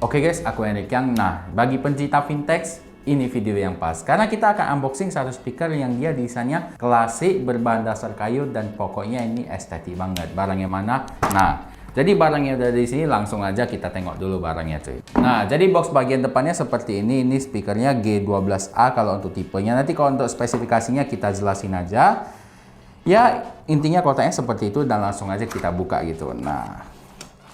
Oke guys, aku Henrik Yang. Nah, bagi pencinta vintage, ini video yang pas. Karena kita akan unboxing satu speaker yang dia desainnya klasik, berbahan dasar kayu, dan pokoknya ini estetik banget. Barangnya mana? Nah, jadi barangnya udah di sini, langsung aja kita tengok dulu barangnya cuy. Nah, jadi box bagian depannya seperti ini. Ini speakernya G12A kalau untuk tipenya. Nanti kalau untuk spesifikasinya kita jelasin aja. Ya, intinya kotaknya seperti itu dan langsung aja kita buka gitu. Nah,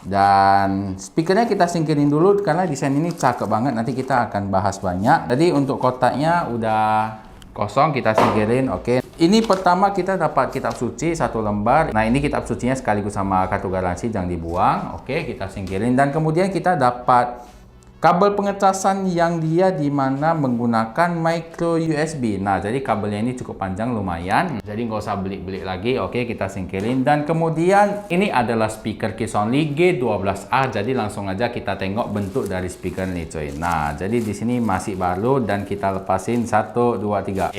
dan speakernya kita singkirin dulu karena desain ini cakep banget. Nanti kita akan bahas banyak. Jadi untuk kotaknya udah kosong, kita singkirin. Oke. Ini pertama kita dapat kitab suci satu lembar. Nah, ini kitab sucinya sekaligus sama kartu garansi, jangan dibuang. Oke, kita singkirin dan kemudian kita dapat kabel pengecasan yang dia dimana menggunakan micro USB. Nah, jadi kabelnya ini cukup panjang lumayan. Jadi nggak usah belik-belik lagi. Oke, kita singkirin. Dan kemudian ini adalah speaker Keys Only G12A. Jadi langsung aja kita tengok bentuk dari speaker ini coy. Nah, jadi di sini masih baru dan kita lepasin 1, 2, 3.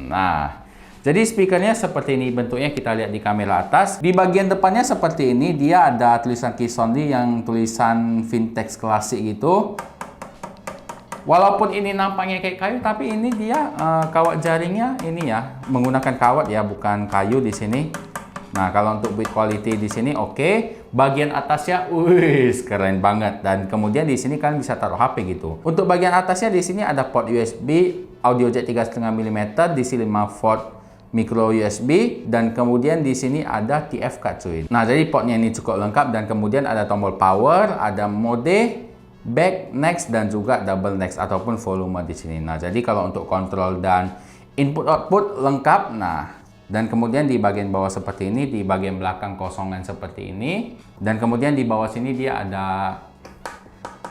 Nah, jadi speakernya seperti ini bentuknya, kita lihat di kamera atas. Di bagian depannya seperti ini, dia ada tulisan Keys Only yang tulisan vintage klasik gitu. Walaupun ini nampaknya kayak kayu, tapi ini dia kawat jaringnya ini ya menggunakan kawat ya, bukan kayu di sini. Nah, kalau untuk build quality di sini oke. Bagian atasnya, keren banget. Dan kemudian di sini kalian bisa taruh HP gitu. Untuk bagian atasnya di sini ada port USB, audio jack 3,5 mm, DC 5 volt micro USB, dan kemudian di sini ada TF card cuy. Nah, jadi portnya ini cukup lengkap dan kemudian ada tombol power, ada mode, back, next, dan juga double next ataupun volume di sini. Nah, jadi kalau untuk kontrol dan input output lengkap. Nah, dan kemudian di bagian bawah seperti ini, di bagian belakang kosongan seperti ini, dan kemudian di bawah sini dia ada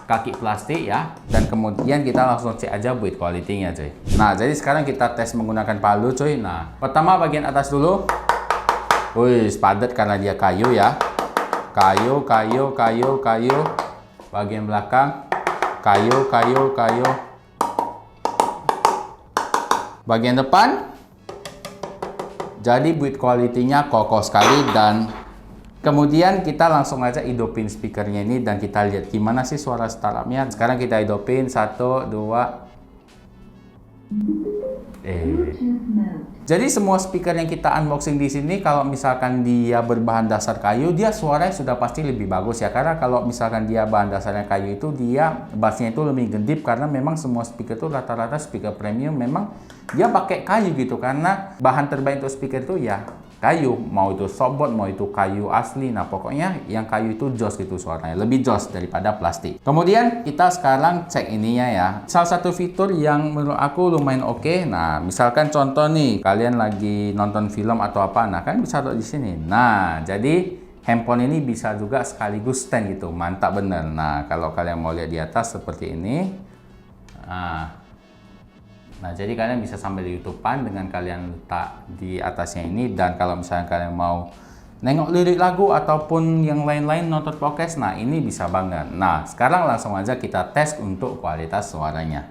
kaki plastik ya, dan kemudian kita langsung cek aja build quality-nya cuy. Nah, jadi sekarang kita tes menggunakan palu cuy. Nah, pertama bagian atas dulu. Padat karena dia kayu ya. Kayu. Bagian belakang kayu. Bagian depan. Jadi build quality-nya kokoh sekali. Dan kemudian kita langsung aja hidupin speakernya ini dan kita lihat gimana sih suara startupnya. Sekarang kita hidupin 1, 2. Jadi semua speaker yang kita unboxing di sini, kalau misalkan dia berbahan dasar kayu, dia suaranya sudah pasti lebih bagus ya. Karena kalau misalkan dia bahan dasarnya kayu itu, dia bassnya itu lebih gendip karena memang semua speaker itu rata-rata speaker premium memang dia pakai kayu gitu. Karena bahan terbaik untuk speaker itu ya kayu, mau itu softboard, mau itu kayu asli. Nah, pokoknya yang kayu itu jos gitu suaranya, lebih jos daripada plastik. Kemudian kita sekarang cek ininya ya. Salah satu fitur yang menurut aku lumayan oke. Nah, misalkan contoh nih, kalian lagi nonton film atau apa, nah kalian bisa taruh di sini. Nah, jadi handphone ini bisa juga sekaligus stand gitu, mantap bener. Nah, kalau kalian mau lihat di atas seperti ini. Nah, jadi kalian bisa sambil di YouTube-an dengan kalian letak di atasnya ini. Dan kalau misalnya kalian mau nengok lirik lagu ataupun yang lain-lain, nonton podcast, nah ini bisa banget. Nah, sekarang langsung aja kita tes untuk kualitas suaranya.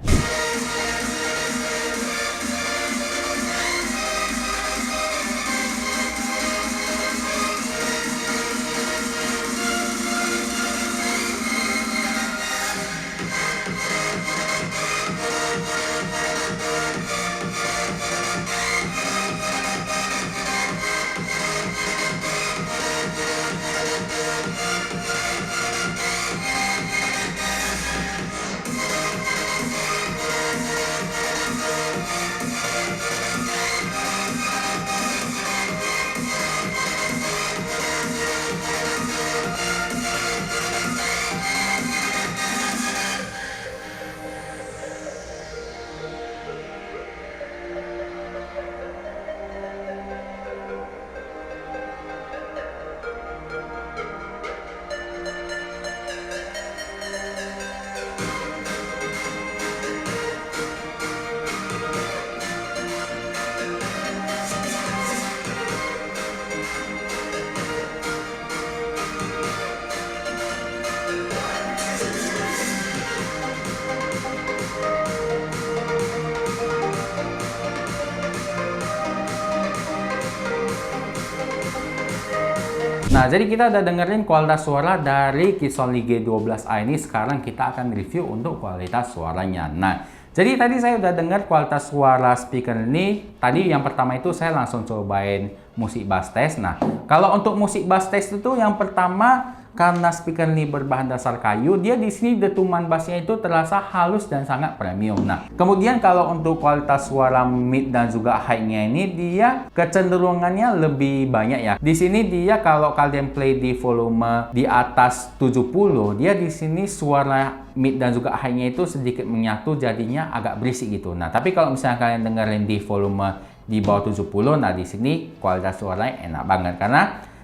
Nah, jadi kita udah dengerin kualitas suara dari Kissonly G12A ini. Sekarang kita akan review untuk kualitas suaranya. Nah, jadi tadi saya udah dengar kualitas suara speaker ini. Tadi yang pertama itu saya langsung cobain musik bass test. Nah, kalau untuk musik bass test itu yang pertama, karena speaker ini berbahan dasar kayu, dia di sini dentuman bassnya itu terasa halus dan sangat premium. Nah, kemudian kalau untuk kualitas suara mid dan juga high-nya ini, dia kecenderungannya lebih banyak ya. Di sini dia kalau kalian play di volume di atas 70, dia di sini suara mid dan juga high-nya itu sedikit menyatu, jadinya agak berisik gitu. Nah, tapi kalau misalnya kalian dengerin di volume di bawah 70, nah di sini kualitas suaranya enak banget karena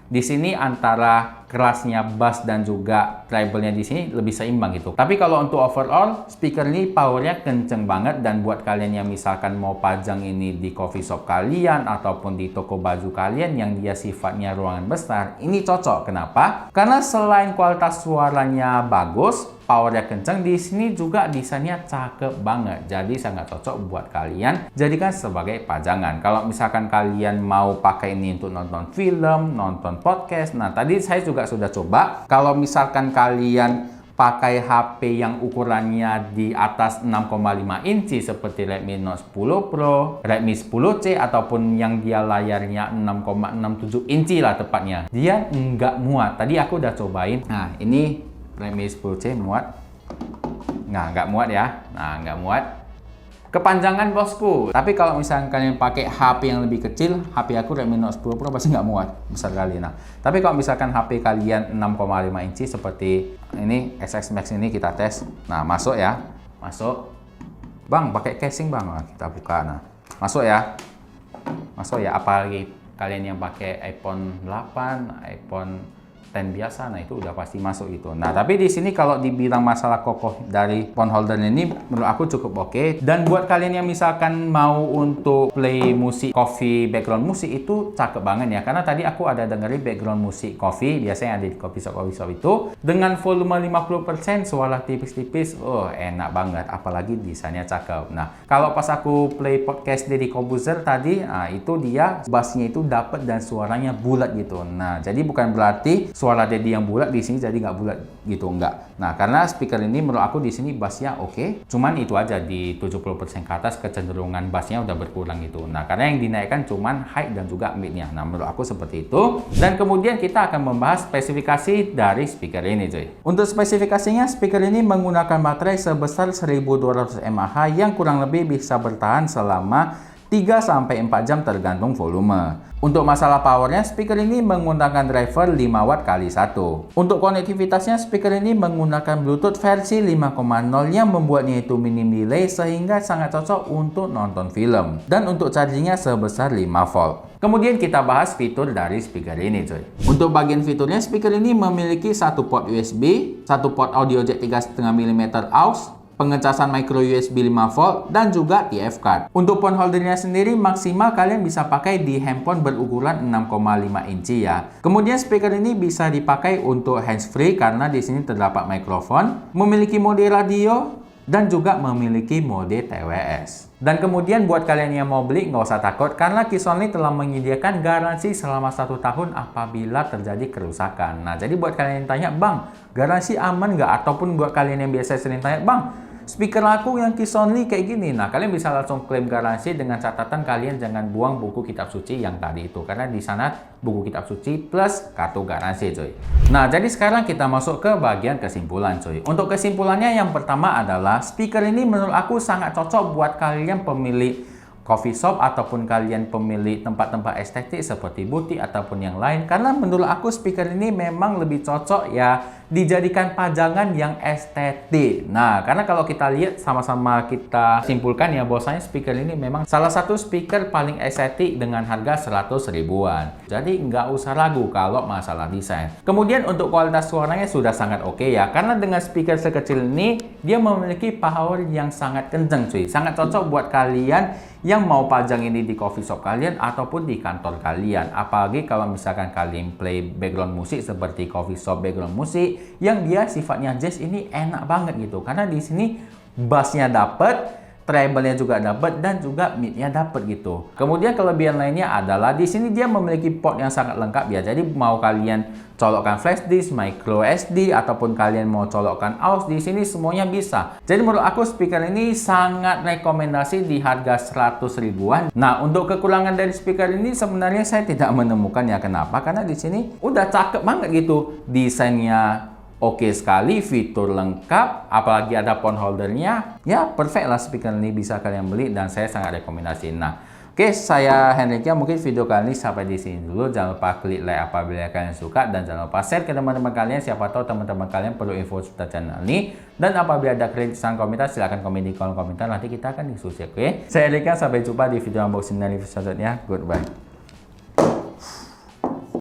di sini antara kerasnya bass dan juga treble-nya di sini lebih seimbang gitu. Tapi kalau untuk overall, speaker ini powernya kenceng banget, dan buat kalian yang misalkan mau pajang ini di coffee shop kalian ataupun di toko baju kalian yang dia sifatnya ruangan besar, ini cocok. Kenapa? Karena selain kualitas suaranya bagus, powernya kenceng, di sini juga desainnya cakep banget. Jadi sangat cocok buat kalian jadikan sebagai pajangan. Kalau misalkan kalian mau pakai ini untuk nonton film, nonton podcast. Nah, tadi saya juga sudah coba. Kalau misalkan kalian pakai HP yang ukurannya di atas 6,5 inci seperti Redmi Note 10 Pro, Redmi 10C, ataupun yang dia layarnya 6,67 inci lah tepatnya, dia nggak muat. Tadi aku udah cobain. Nah, ini Redmi 10C muat. Nah, nggak muat ya. Nah, nggak muat. Kepanjangan bosku. Tapi kalau misalnya kalian pakai HP yang lebih kecil, HP aku Redmi Note 10 Pro pasti nggak muat, besar kali. Nah, tapi kalau misalkan HP kalian 6,5 inci seperti ini, SX Max ini kita tes. Nah, masuk ya. Masuk. Bang, pakai casing bang. Nah, kita buka. Nah, masuk ya. Masuk ya. Apalagi kalian yang pakai iPhone 8, iPhone 10 biasa, nah itu udah pasti masuk itu. Nah, tapi di sini kalau dibilang masalah kokoh dari phone holder ini, menurut aku cukup oke. Dan buat kalian yang misalkan mau untuk play musik coffee, background musik, itu cakep banget ya. Karena tadi aku ada dengerin background musik coffee, biasanya ada di coffee shop itu, dengan volume 50%, suara tipis-tipis, oh enak banget. Apalagi desainnya cakep. Nah, kalau pas aku play podcast Deddy Corbuzier tadi, nah itu dia bassnya itu dapet dan suaranya bulat gitu. Nah, jadi bukan berarti suara Deddy yang bulat di sini jadi nggak bulat gitu, enggak. Nah, karena speaker ini menurut aku di sini bassnya oke. Cuman itu aja, di 70% ke atas kecenderungan bassnya udah berkurang gitu. Nah, karena yang dinaikkan cuman high dan juga mid-nya. Nah, menurut aku seperti itu. Dan kemudian kita akan membahas spesifikasi dari speaker ini, cuy. Untuk spesifikasinya, speaker ini menggunakan baterai sebesar 1200 mAh yang kurang lebih bisa bertahan selama 3-4 jam tergantung volume. Untuk masalah powernya, speaker ini menggunakan driver 5 watt kali 1. Untuk konektivitasnya, speaker ini menggunakan Bluetooth versi 5.0 yang membuatnya itu minim delay sehingga sangat cocok untuk nonton film. Dan untuk chargingnya sebesar 5 volt. Kemudian kita bahas fitur dari speaker ini, coy. Untuk bagian fiturnya, speaker ini memiliki satu port USB, satu port audio jack 3,5 mm aux, pengecasan micro USB 5 volt, dan juga TF card. Untuk phone holdernya sendiri maksimal kalian bisa pakai di handphone berukuran 6,5 inci ya. Kemudian speaker ini bisa dipakai untuk handsfree karena di sini terdapat mikrofon, memiliki mode radio, dan juga memiliki mode TWS. Dan kemudian buat kalian yang mau beli nggak usah takut karena Kissonly telah menyediakan garansi selama 1 tahun apabila terjadi kerusakan. Nah, jadi buat kalian yang tanya, bang, garansi aman nggak? Ataupun buat kalian yang biasa sering tanya, bang, speaker aku yang Kissonly kayak gini. Nah, kalian bisa langsung klaim garansi dengan catatan kalian jangan buang buku kitab suci yang tadi itu. Karena di sana buku kitab suci plus kartu garansi, coy. Nah, jadi sekarang kita masuk ke bagian kesimpulan, coy. Untuk kesimpulannya yang pertama adalah speaker ini menurut aku sangat cocok buat kalian pemilik coffee shop ataupun kalian pemilik tempat-tempat estetik seperti butik ataupun yang lain. Karena menurut aku speaker ini memang lebih cocok ya dijadikan pajangan yang estetik. Nah, karena kalau kita lihat sama-sama kita simpulkan ya bahwasanya speaker ini memang salah satu speaker paling estetik dengan harga 100 ribuan. Jadi nggak usah ragu kalau masalah desain. Kemudian untuk kualitas suaranya sudah sangat oke ya. Karena dengan speaker sekecil ini dia memiliki power yang sangat kenceng, cuy. Sangat cocok buat kalian yang mau pajang ini di coffee shop kalian ataupun di kantor kalian. Apalagi kalau misalkan kalian play background musik seperti coffee shop background musik yang dia sifatnya jazz, ini enak banget gitu. Karena di sini bassnya dapet treble-nya juga dapat dan juga mid-nya dapat gitu. Kemudian kelebihan lainnya adalah di sini dia memiliki port yang sangat lengkap ya. Jadi mau kalian colokkan flash disk, micro SD ataupun kalian mau colokkan aux di sini semuanya bisa. Jadi menurut aku speaker ini sangat rekomendasi di harga 100 ribuan. Nah, untuk kekurangan dari speaker ini sebenarnya saya tidak menemukan ya. Kenapa? Karena di sini udah cakep banget gitu. Desainnya oke sekali, fitur lengkap, apalagi ada phone holdernya. Ya, perfect lah speaker ini bisa kalian beli dan saya sangat rekomendasiin. Nah, oke, saya Henrikia, mungkin video kali ini sampai di sini dulu. Jangan lupa klik like apabila kalian suka dan jangan lupa share ke teman-teman kalian. Siapa tahu teman-teman kalian perlu info seputar channel ini. Dan apabila ada kritik saran komentar, silahkan komen di kolom komentar. Nanti kita akan diskusi. Oke, saya Henrikia, sampai jumpa di video unboxing dan review selanjutnya. Goodbye.